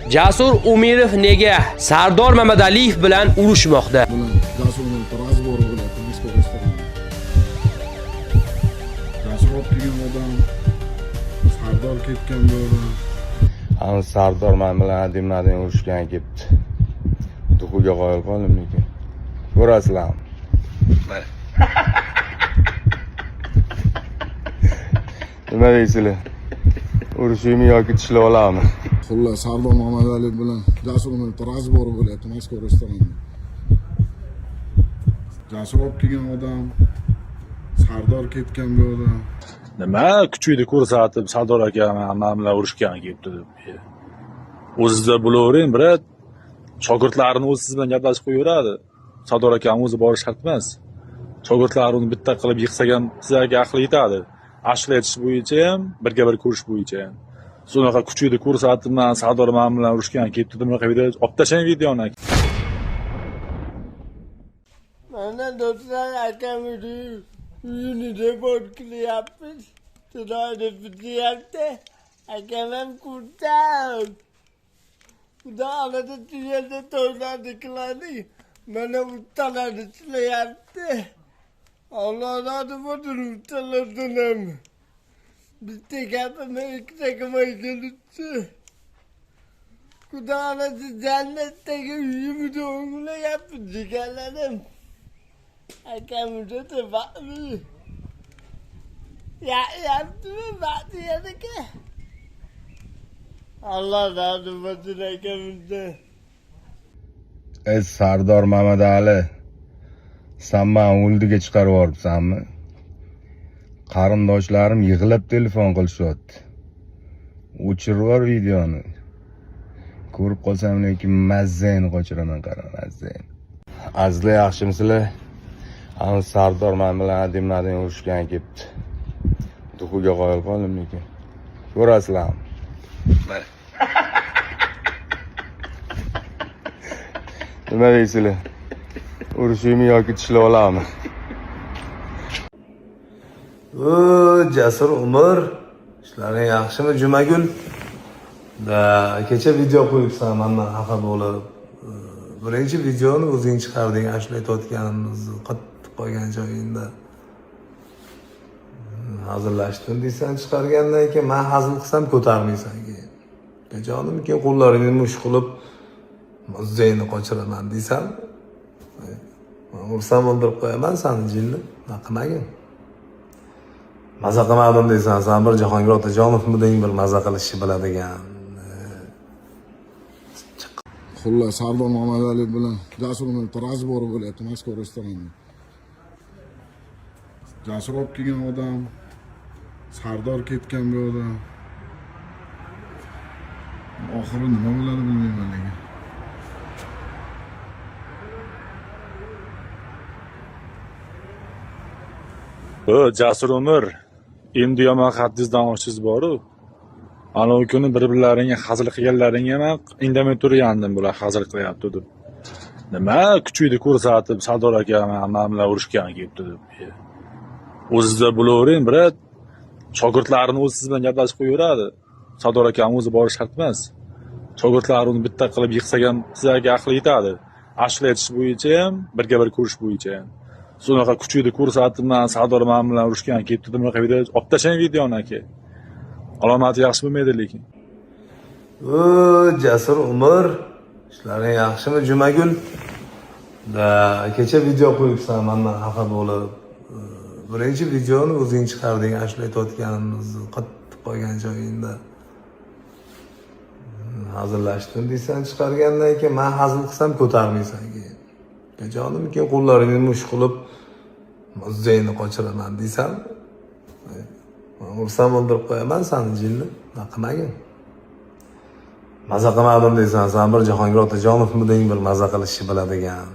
Jasur Umirov nega Sardor Mamadaliyev bilan urushmoqda? Jasurning razbori viloyati Moskva restorani. Jasur degan odam Sardor ketgan bo'ldi. Ana Sardor men bilan adimlardan urushgan ketdi. Duxuga qo'yib qoldim lekin. Ko'rasizlarmi? Mana. Nima deysizlar? Urushimi yoki tishlab olammi? Xullas Sardor Mamadaliyev bilan Jasurning razbori viloyati Moskva restorani. Jasur degan odam Sardor ketgan bo'ldi. Nima kuchingni ko'rsatib Sardor aka men bilan urushgan kelibdi deb. O'zingizda bo'lavering, brat. Shogirdlarini o'z siz bilan gaplashib qo'yaveradi. Sardor akam o'zi borish shart emas. Shogirdlar uni bitta qilib yiqsak ham sizlarga aqli yetadi. Ashla aytish bo'yicha ham, birga bir ko'rish bo'yicha ham. Shunaqa kuchingni ko'rsatib men Sardor men bilan urushgan kelibdi deb bunaqa video olib tashlang videoni. Mana do'stlar akamni uyini report qilyapmiz. Chiroyli bityapti. Akam ham kurtab. Xudo oladi tuyada to'ylarni qilaylik. Mana ustalarni ishlayapti. Alloh rozi bo'lsin ustalardan ham. Bitta gapim ikkita qilmay kelibdi. Xudo oladi jannatdagi uyimni o'nglayapti jigarlarim. Akamda da bakmi. Ya yaptı mı baktı yanıka. Allah razı olsun akamda. Ey Sardor Mamadali, sen meni o'ldiga chiqarib yuboribsanmi? Qarindoshlarim yig'ilib telefon qilishyapti. O'chirib yubor videoni. Ko'rib qolsam lekin mazzani qochiraman, qara mazzani. Azizlar, yaxshimisizlar? Ana Sardor men bilan adimlardan urushgan ketdi. Duxuga qo'yib qoldim lekin. Ko'rasizlarmi? Mana. Nima deysizlar? Urushimi yoki tishlab olammi? O Jasur Umar, ishlaring yaxshimi Jumagul? Da kecha video qo'yibsan, mendan xafa bo'lib. Birinchi videoni o'zing chiqarding, ashula aytayotganimizni qattiq qolgan joyingda. Hazırlaştın deysan chiqargandan keyin men hazil qilsam ko'tarmaysan keyin. Jonim keyin qo'llaringni mush qilib muzzayni qochiraman deysan. Men ursam o'ldirib qo'yaman seni jinni. Nima qilmagin? Maza qilmadim deysan, sen bir Jahongir Otajonovmiding bir maza qilishni biladigan. Xullas Sardor Mamadaliyev bilan Jasurning razbori viloyati Moskva restorani. Jasur degan odam Sardor ketgan bo'ldi. Oxiri nima bo'ladi bilmayman lekin. Jasur Umar, endi yomon haddingizdan oshingiz bor-ku. Ana o kuni bir-birlaringga hazil qilganlaring ham indamay turgandim bular hazil qilyapti deb. Nima kuchingni ko'rsatib Sardor aka men bilan urushgan kelibdi deb. O'zingizda bo'lavering, brat. Shogirdlarini o'z siz bilan gaplashib qo'yaveradi. Sardor akam o'zi borish shart emas. Shogirdlar uni bitta qilib yiqsak ham sizlarga aqli yetadi. Ashla aytish bo'yicha ham, birga bir ko'rish bo'yicha ham. Shunaqa kuchingni ko'rsatib men Sardor men bilan urushgan ketdi deb bunaqa video olib tashlang videoni aka. Alomati yaxshi bo'lmaydi lekin. O Jasur Umar, ishlaring yaxshimi Jumagul? Da kecha video qo'yibsan, mendan xafa bo'lib. Birinchi videoni o'zing chiqarding, ashula aytayotganimizni qattiq qolgan joyingda. Hazırlaştın deysan chiqargandan keyin men hazil qilsam ko'tarmaysan keyin. Jonim keyin qo'llaringni mush qilib muzzayni qochiraman deysan. Men ursam o'ldirib qo'yaman seni jinni. Nima qilmagin? Maza qilmadim deysan, sen bir Jahongir Otajonovmiding bir maza qilishni biladigan.